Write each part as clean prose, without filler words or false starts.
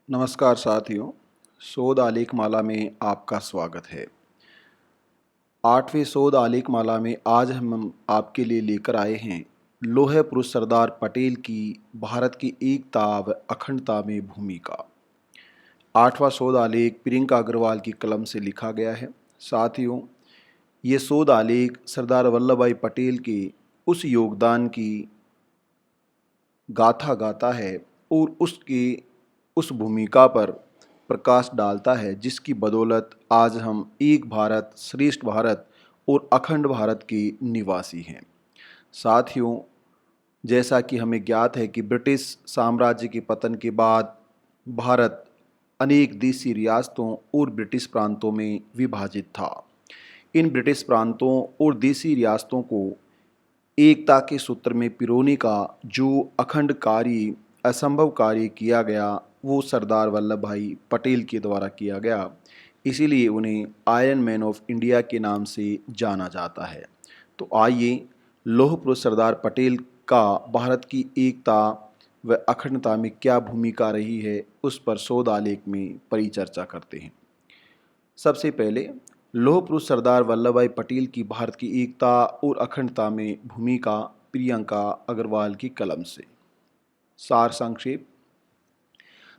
नमस्कार साथियों, शोध आलेख माला में आपका स्वागत है। 8वें शोध आलेख माला में आज हम आपके लिए लेकर आए हैं लौह पुरुष सरदार पटेल की भारत की एकता व अखंडता में भूमिका। 8वां शोध आलेख प्रियंका अग्रवाल की कलम से लिखा गया है। साथियों, ये शोध आलेख सरदार वल्लभ भाई पटेल के उस योगदान की गाथा गाता है और उसकी उस भूमिका पर प्रकाश डालता है जिसकी बदौलत आज हम एक भारत श्रेष्ठ भारत और अखंड भारत के निवासी हैं। साथियों, जैसा कि हमें ज्ञात है कि ब्रिटिश साम्राज्य के पतन के बाद भारत अनेक देशी रियासतों और ब्रिटिश प्रांतों में विभाजित था। इन ब्रिटिश प्रांतों और देशी रियासतों को एकता के सूत्र में पिरोने का जो अखंड कार्य असंभव कार्य किया गया वो सरदार वल्लभ भाई पटेल के द्वारा किया गया। इसीलिए उन्हें आयरन मैन ऑफ इंडिया के नाम से जाना जाता है। तो आइए लौह पुरुष सरदार पटेल का भारत की एकता व अखंडता में क्या भूमिका रही है उस पर शोध आलेख में परिचर्चा करते हैं। सबसे पहले लौह पुरुष सरदार वल्लभ भाई पटेल की भारत की एकता और अखंडता में भूमिका प्रियंका अग्रवाल की कलम से। सार संक्षेप।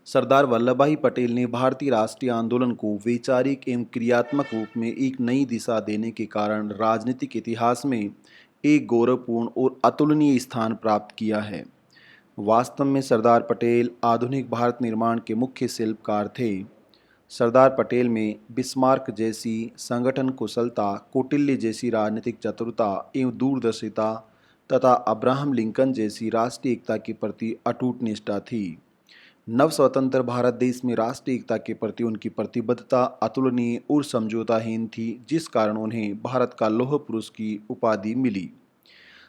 सरदार वल्लभ भाई पटेल ने भारतीय राष्ट्रीय आंदोलन को वैचारिक एवं क्रियात्मक रूप में एक नई दिशा देने के कारण राजनीतिक इतिहास में एक गौरवपूर्ण और अतुलनीय स्थान प्राप्त किया है। वास्तव में सरदार पटेल आधुनिक भारत निर्माण के मुख्य शिल्पकार थे। सरदार पटेल में बिस्मार्क जैसी संगठन कुशलता, कौटिल्य जैसी राजनीतिक चतुरता एवं दूरदर्शिता तथा अब्राहम लिंकन जैसी राष्ट्रीय एकता के प्रति अटूट निष्ठा थी। नव स्वतंत्र भारत देश में राष्ट्रीय एकता के प्रति उनकी प्रतिबद्धता अतुलनीय और समझौताहीन थी, जिस कारण उन्हें भारत का लौह पुरुष की उपाधि मिली।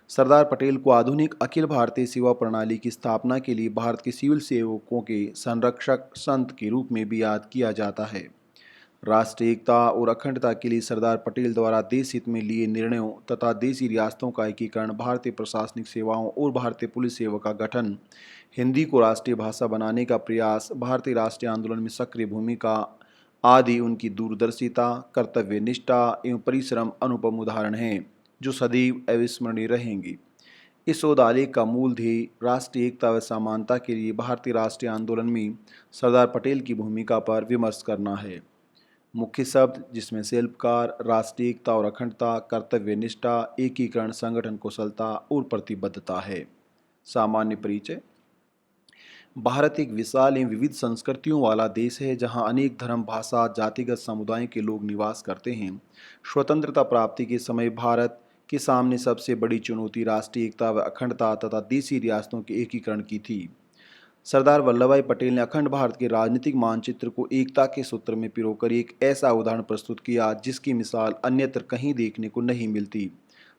सरदार पटेल को आधुनिक अखिल भारतीय सेवा प्रणाली की स्थापना के लिए भारत के सिविल सेवकों के संरक्षक संत के रूप में भी याद किया जाता है। राष्ट्रीय एकता और अखंडता के लिए सरदार पटेल द्वारा देश हित में लिए निर्णयों तथा देशी रियासतों का एकीकरण, भारतीय प्रशासनिक सेवाओं और भारतीय पुलिस सेवा का गठन, हिंदी को राष्ट्रीय भाषा बनाने का प्रयास, भारतीय राष्ट्रीय आंदोलन में सक्रिय भूमिका आदि उनकी दूरदर्शिता, कर्तव्यनिष्ठा एवं परिश्रम अनुपम उदाहरण हैं जो सदैव अविस्मरणीय रहेंगी। इस शोध आलेख का मूल ध्येय राष्ट्रीय एकता व समानता के लिए भारतीय राष्ट्रीय आंदोलन में सरदार पटेल की भूमिका पर विमर्श करना है। मुख्य शब्द जिसमें शिल्पकार, राष्ट्रीय एकता और अखंडता, कर्तव्यनिष्ठा, एकीकरण, संगठन कुशलता और प्रतिबद्धता है। सामान्य परिचय। भारत एक विशाल एवं विविध संस्कृतियों वाला देश है जहां अनेक धर्म, भाषा, जातिगत समुदायों के लोग निवास करते हैं। स्वतंत्रता प्राप्ति के समय भारत के सामने सबसे बड़ी चुनौती राष्ट्रीय एकता व अखंडता तथा देशी रियासतों के एकीकरण की थी। सरदार वल्लभ भाई पटेल ने अखंड भारत के राजनीतिक मानचित्र को एकता के सूत्र में पिरोकर एक ऐसा उदाहरण प्रस्तुत किया जिसकी मिसाल अन्यत्र कहीं देखने को नहीं मिलती।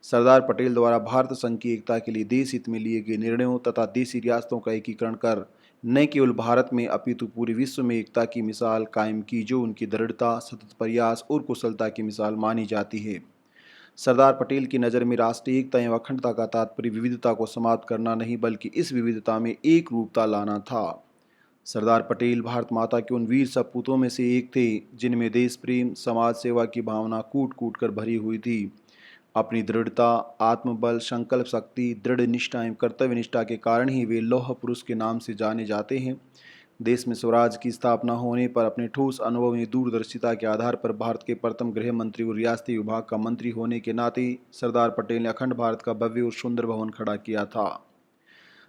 सरदार पटेल द्वारा भारत संघ की एकता के लिए देश हित में लिए गए निर्णयों तथा देशी रियासतों का एकीकरण कर न केवल भारत में अपितु पूरे विश्व में एकता की मिसाल कायम की जो उनकी दृढ़ता, सतत प्रयास और कुशलता की मिसाल मानी जाती है। सरदार पटेल की नज़र में राष्ट्रीय एकता एवं अखंडता का तात्पर्य विविधता को समाप्त करना नहीं बल्कि इस विविधता में एक रूपता लाना था। सरदार पटेल भारत माता के उन वीर सपूतों में से एक थे जिनमें देश प्रेम, समाज सेवा की भावना कूट कूट कर भरी हुई थी। अपनी दृढ़ता, आत्मबल, संकल्प शक्ति, दृढ़ निष्ठा एवं कर्तव्य निष्ठा के कारण ही वे लौह पुरुष के नाम से जाने जाते हैं। देश में स्वराज की स्थापना होने पर अपने ठोस अनुभव एवं दूरदर्शिता के आधार पर भारत के प्रथम गृह मंत्री और रियासती विभाग का मंत्री होने के नाते सरदार पटेल ने अखंड भारत का भव्य और सुंदर भवन खड़ा किया था।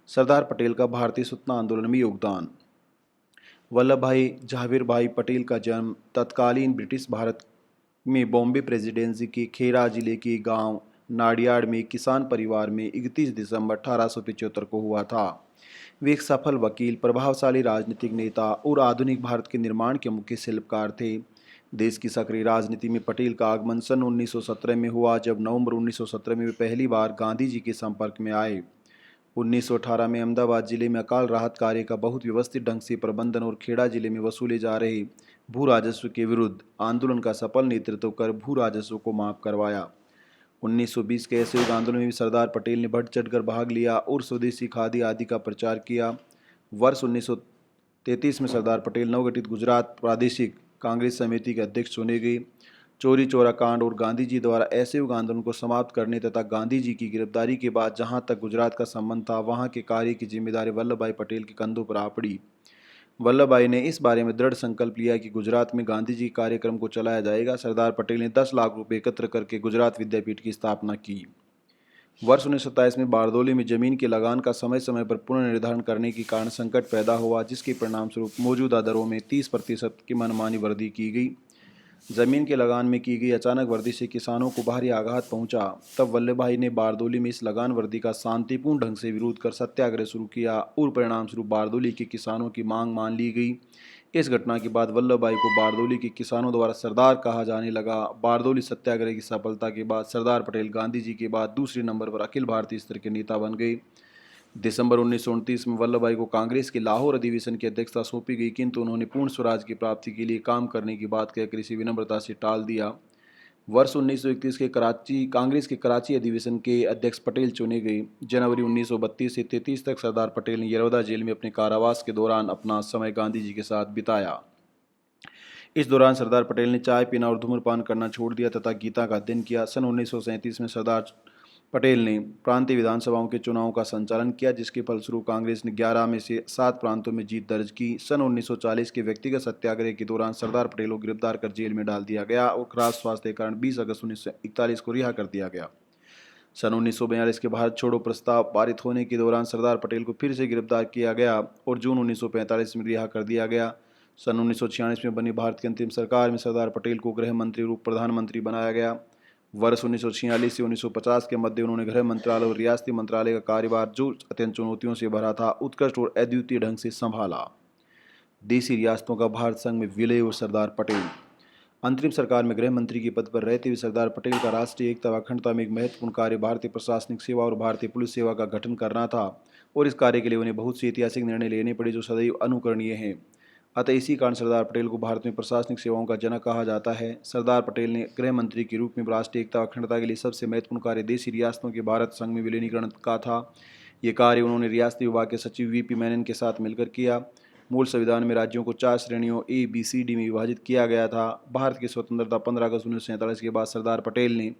सरदार पटेल का भारतीय स्वतंत्रता आंदोलन में योगदान। वल्लभ भाई झावेर भाई पटेल का जन्म तत्कालीन ब्रिटिश भारत में बॉम्बे प्रेसिडेंसी के खेरा जिले के गांव नाडियाड में किसान परिवार में 31 दिसंबर 1875 को हुआ था। वे एक सफल वकील, प्रभावशाली राजनीतिक नेता और आधुनिक भारत के निर्माण के मुख्य शिल्पकार थे। देश की सक्रिय राजनीति में पटेल का आगमन सन 1917 में हुआ जब नवंबर 1917 में वे पहली बार गांधी जी के संपर्क में आए। 1918 में अहमदाबाद जिले में अकाल राहत कार्य का बहुत व्यवस्थित ढंग से प्रबंधन और खेड़ा जिले में वसूले जा रहे भू राजस्व के विरुद्ध आंदोलन का सफल नेतृत्व कर भू राजस्व को माफ करवाया। 1920 के असहयोग आंदोलन में भी सरदार पटेल ने बढ़ चढ़कर भाग लिया और स्वदेशी खादी आदि का प्रचार किया। वर्ष 1923 33 में सरदार पटेल नवगठित गुजरात प्रादेशिक कांग्रेस समिति के अध्यक्ष चुने गए। चोरी चौरा कांड और गांधी जी द्वारा असहयोग आंदोलन को समाप्त करने तथा गांधी जी की गिरफ्तारी के बाद जहां तक गुजरात का संबंध था, वहां के कार्य की जिम्मेदारी वल्लभ भाई पटेल के कंधों पर आ पड़ी। वल्लभ भाई ने इस बारे में दृढ़ संकल्प लिया कि गुजरात में गांधी जी कार्यक्रम को चलाया जाएगा। सरदार पटेल ने 10 लाख रुपए एकत्र करके गुजरात विद्यापीठ की स्थापना की। वर्ष 1927 में बारदोली में जमीन के लगान का समय समय पर पुनर्निर्धारण करने के कारण संकट पैदा हुआ, जिसके परिणामस्वरूप मौजूदा दरों में 30% की मनमानी वृद्धि की गई। जमीन के लगान में की गई अचानक वृद्धि से किसानों को भारी आघात पहुंचा। तब वल्लभ भाई ने बारदोली में इस लगान वृद्धि का शांतिपूर्ण ढंग से विरोध कर सत्याग्रह शुरू किया और परिणामस्वरूप बारदोली के किसानों की मांग मान ली गई। इस घटना के बाद वल्लभ भाई को बारदोली के किसानों द्वारा सरदार कहा जाने लगा। बारदोली सत्याग्रह की सफलता के बाद सरदार पटेल गांधी जी के बाद दूसरे नंबर पर अखिल भारतीय स्तर के नेता बन गए। दिसंबर 1929 में वल्लभ भाई को कांग्रेस के लाहौर अधिवेशन की अध्यक्षता सौंपी गई, किंतु उन्होंने पूर्ण स्वराज की प्राप्ति के लिए काम करने की बात कहकर इसे विनम्रता से टाल दिया। वर्ष 1931 के कांग्रेस के कराची अधिवेशन के अध्यक्ष पटेल चुने गए। जनवरी 1932 से 33 तक सरदार पटेल ने यरवदा जेल में अपने कारावास के दौरान अपना समय गांधी जी के साथ बिताया। इस दौरान सरदार पटेल ने चाय पीना और धूम्रपान करना छोड़ दिया तथा गीता का अध्ययन किया। सन 1937 में सरदार पटेल ने प्रांतीय विधानसभाओं के चुनाव का संचालन किया, जिसके फलस्वरूप कांग्रेस ने 11 में से 7 प्रांतों में जीत दर्ज की। सन 1940 के व्यक्तिगत सत्याग्रह के दौरान सरदार पटेल को गिरफ्तार कर जेल में डाल दिया गया और खराब स्वास्थ्य के कारण 20 अगस्त 1941 को रिहा कर दिया गया। सन 1942 के भारत छोड़ो प्रस्ताव पारित होने के दौरान सरदार पटेल को फिर से गिरफ्तार किया गया और जून 1945 में रिहा कर दिया गया। सन 1946 में बनी भारत की अंतिम सरकार में सरदार पटेल को गृह मंत्री और उप प्रधानमंत्री बनाया गया। वर्ष 1946 से 1950 के मध्य उन्होंने गृह मंत्रालय और रियासती मंत्रालय का कार्यभार, जो अत्यंत चुनौतियों से भरा था, उत्कृष्ट और अद्वितीय ढंग से संभाला। देशी रियासतों का भारत संघ में विलय और सरदार पटेल। अंतरिम सरकार में गृह मंत्री के पद पर रहते हुए सरदार पटेल का राष्ट्रीय एकता व अखंडता में एक महत्वपूर्ण कार्य भारतीय प्रशासनिक सेवा और भारतीय पुलिस सेवा का गठन करना था और इस कार्य के लिए उन्हें बहुत से ऐतिहासिक निर्णय लेने पड़े जो सदैव अनुकरणीय हैं। अतः इसी कारण सरदार पटेल को भारत में प्रशासनिक सेवाओं का जनक कहा जाता है। सरदार पटेल ने गृह मंत्री के रूप में राष्ट्रीय एकता व अखंडता के लिए सबसे महत्वपूर्ण कार्य देशी रियासतों के भारत संघ में विलीनीकरण का था। ये कार्य उन्होंने रियासती विभाग के सचिव वीपी मेनन के साथ मिलकर किया। मूल संविधान में राज्यों को 4 श्रेणियों ABCD में विभाजित किया गया था। भारत की स्वतंत्रता 15 अगस्त 1947 के बाद सरदार पटेल ने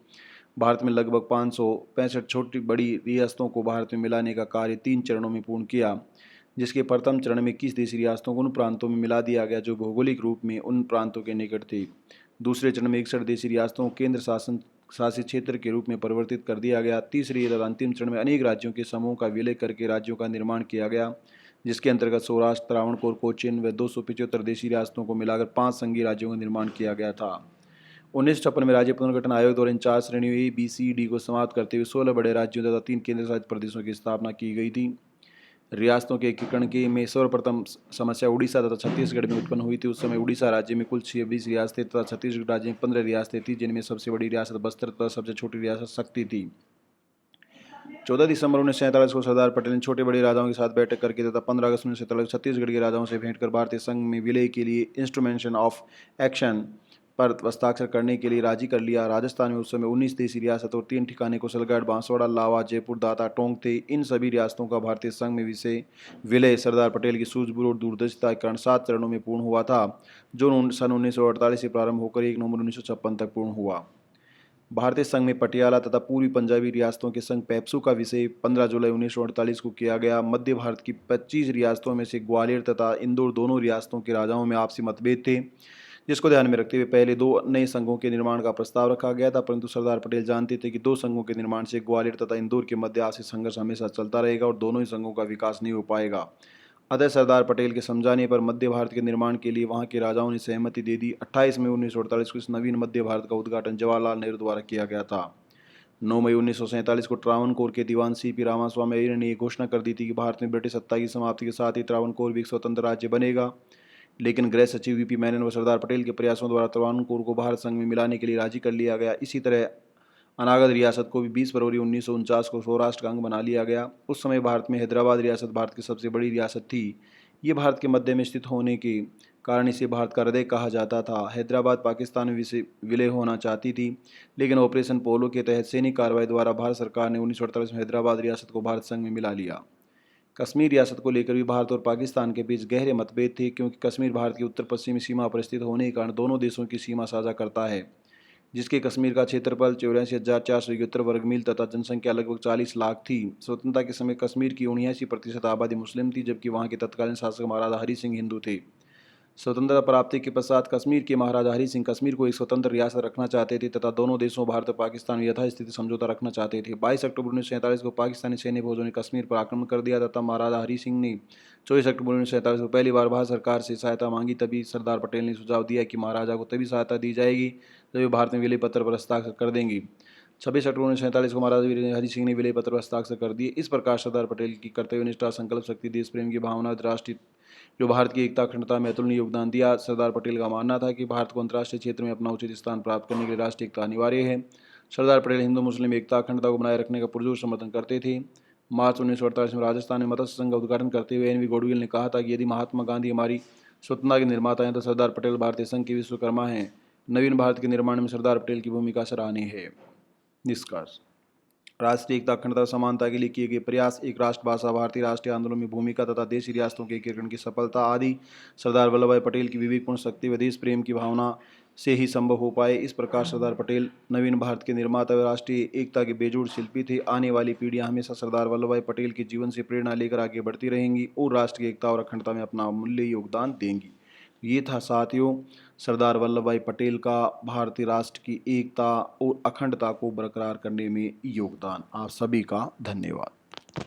भारत में लगभग 565 छोटी बड़ी रियासतों को भारत में मिलाने का कार्य 3 चरणों में पूर्ण किया, जिसके प्रथम चरण में 21 देशी रियासतों को उन प्रांतों में मिला दिया गया जो भौगोलिक रूप में उन प्रांतों के निकट थे। दूसरे चरण में 61 देशी रियासतों को केंद्र शासित क्षेत्र के रूप में परिवर्तित कर दिया गया। तीसरे तथा अंतिम चरण में अनेक राज्यों के समूह का विलय करके राज्यों का निर्माण किया गया, जिसके अंतर्गत सौराष्ट्र, त्रावणकोर, कोचीन व 275 देशी रियासतों को मिलाकर 5 संघीय राज्यों का निर्माण किया गया था। 1956 में राज्य पुनर्गठन आयोग द्वारा इन 4 श्रेणियों ABCD को समाप्त करते हुए 16 बड़े राज्यों तथा 3 केंद्र शासित प्रदेशों की स्थापना की गई थी। रियासतों के एकीकरण के में सर्वप्रथम समस्या उड़ीसा तथा छत्तीसगढ़ में उत्पन्न हुई थी। उस समय उड़ीसा राज्य में कुल 26 रियासतें तथा छत्तीसगढ़ राज्य में 15 रियासतें थी, जिनमें सबसे बड़ी रियासत बस्तर तथा सबसे छोटी रियासत शक्ति थी। 14 दिसंबर 1947 को सरदार पटेल ने छोटे बड़े राजाओं के साथ बैठक करके तथा 15 अगस्त 1947 छत्तीसगढ़ के राजाओं से भेंट कर भारतीय संघ में विलय के लिए इंस्ट्रूमेंशन ऑफ एक्शन पर हस्ताक्षर करने के लिए राजी कर लिया। राजस्थान में उस समय 19 देशी रियासत और 3 ठिकाने कुशलगढ़, बांसवाड़ा, लावा, जयपुर, दाता, टोंक थे। इन सभी रियासतों का भारतीय संघ में विलय सरदार पटेल की सूझबूझ और दूरदर्शिता के कारण 7 चरणों में पूर्ण हुआ था, जो सन 1948 से प्रारंभ होकर 1 नवंबर 1956 तक पूर्ण हुआ। भारतीय संघ में पटियाला तथा पूर्वी पंजाबी रियासतों के संघ पेप्सू का विषय 15 जुलाई 1948 को किया गया। मध्य भारत की 25 रियासतों में से ग्वालियर तथा इंदौर दोनों रियासतों के राजाओं में आपसी मतभेद थे, जिसको ध्यान में रखते हुए पहले 2 नए संघों के निर्माण का प्रस्ताव रखा गया था, परंतु सरदार पटेल जानते थे कि 2 संघों के निर्माण से ग्वालियर तथा इंदौर के मध्य आपसी संघर्ष हमेशा चलता रहेगा और दोनों ही संघों का विकास नहीं हो पाएगा। अतः सरदार पटेल के समझाने पर मध्य भारत के निर्माण के लिए वहां के राजाओं ने सहमति दे दी। 28 मई 1948 को इस नवीन मध्य भारत का उद्घाटन जवाहरलाल नेहरू द्वारा किया गया था। 9 मई 1947 को त्रावणकोर के दीवान CP रामास्वामी अय्यर ने घोषणा कर दी थी कि भारत में ब्रिटिश सत्ता की समाप्ति के साथ ही त्रावणकोर भी एक स्वतंत्र राज्य बनेगा, लेकिन गृह सचिव VP मेनन व सरदार पटेल के प्रयासों द्वारा त्रावणकोर को भारत संघ में मिलाने के लिए राजी कर लिया गया। इसी तरह अनागत रियासत को भी 20 फरवरी 1949 को सौराष्ट्र का अंग बना लिया गया। उस समय भारत में हैदराबाद रियासत भारत की सबसे बड़ी रियासत थी। ये भारत के मध्य में स्थित होने के कारण इसे भारत का हृदय कहा जाता था। हैदराबाद पाकिस्तान में विलय होना चाहती थी, लेकिन ऑपरेशन पोलो के तहत सैनिक कार्रवाई द्वारा भारत सरकार ने 1948 में हैदराबाद रियासत को भारत संघ में मिला लिया। कश्मीर रियासत को लेकर भी भारत और पाकिस्तान के बीच गहरे मतभेद थे, क्योंकि कश्मीर भारत की उत्तर पश्चिमी सीमा पर स्थित होने के कारण दोनों देशों की सीमा साझा करता है, जिसके कश्मीर का क्षेत्रफल 84,471 वर्ग मील तथा जनसंख्या लगभग 40 लाख थी। स्वतंत्रता के समय कश्मीर की 79% आबादी मुस्लिम थी, जबकि वहाँ के तत्कालीन शासक महाराजा हरि सिंह हिंदू थे। स्वतंत्रता प्राप्ति के पश्चात कश्मीर के महाराजा हरि सिंह कश्मीर को एक स्वतंत्र रियासत रखना चाहते थे तथा दोनों देशों भारत और पाकिस्तान में यथास्थिति समझौता रखना चाहते थे। 22 अक्टूबर 1947 को पाकिस्तानी सैन्य फौजों ने कश्मीर पर आक्रमण कर दिया तथा महाराजा हरि सिंह ने 24 अक्टूबर 1947 को पहली बार भारत सरकार से सहायता मांगी। तभी सरदार पटेल ने सुझाव दिया कि महाराजा को तभी सहायता दी जाएगी जब वे भारत में विलय पत्र पर हस्ताक्षर कर देंगी। 26 अक्टूबर 1947 को महाराजा हरि सिंह ने विलय पत्र पर हस्ताक्षर कर दिए। इस प्रकार सरदार पटेल की कर्तव्यनिष्ठा, संकल्प शक्ति, देश प्रेम की भावना, राष्ट्रीय जो भारत की एकता अखंडता में अतुलनीय योगदान दिया। सरदार पटेल का मानना था कि भारत को अंतर्राष्ट्रीय क्षेत्र में अपना उचित स्थान प्राप्त करने के लिए राष्ट्रीय एकता अनिवार्य है। सरदार पटेल हिंदू मुस्लिम एकता अखंडता को बनाए रखने का पुरजोर समर्थन करते थे। मार्च 1948 में राजस्थान में मत्स्य संघ का उद्घाटन करते हुए एन वी गोडविल ने कहा था कि यदि महात्मा गांधी हमारी स्वतंत्रता के निर्माता हैं तो सरदार पटेल भारतीय संघ के विश्वकर्मा हैं। नवीन भारत के निर्माण में सरदार पटेल की भूमिका सराहनीय है। निष्कर्ष: राष्ट्रीय एकता अखंडता और समानता के लिए किए गए प्रयास, एक राष्ट्रभाषा, भारतीय राष्ट्रीय आंदोलन में भूमिका तथा देशी रियासतों के एकीकरण की सफलता आदि सरदार वल्लभ भाई पटेल की विवेकपूर्ण शक्ति व देश प्रेम की भावना से ही संभव हो पाए। इस प्रकार सरदार पटेल नवीन भारत के निर्माता व राष्ट्रीय एकता के बेजोड़ शिल्पी थे। आने वाली पीढ़ियां हमेशा सरदार वल्लभ भाई पटेल के जीवन से प्रेरणा लेकर आगे बढ़ती रहेंगी और राष्ट्रीय एकता और अखंडता में अपना अमूल्य योगदान देंगी। ये था साथियों सरदार वल्लभ भाई पटेल का भारतीय राष्ट्र की एकता और अखंडता को बरकरार करने में योगदान। आप सभी का धन्यवाद।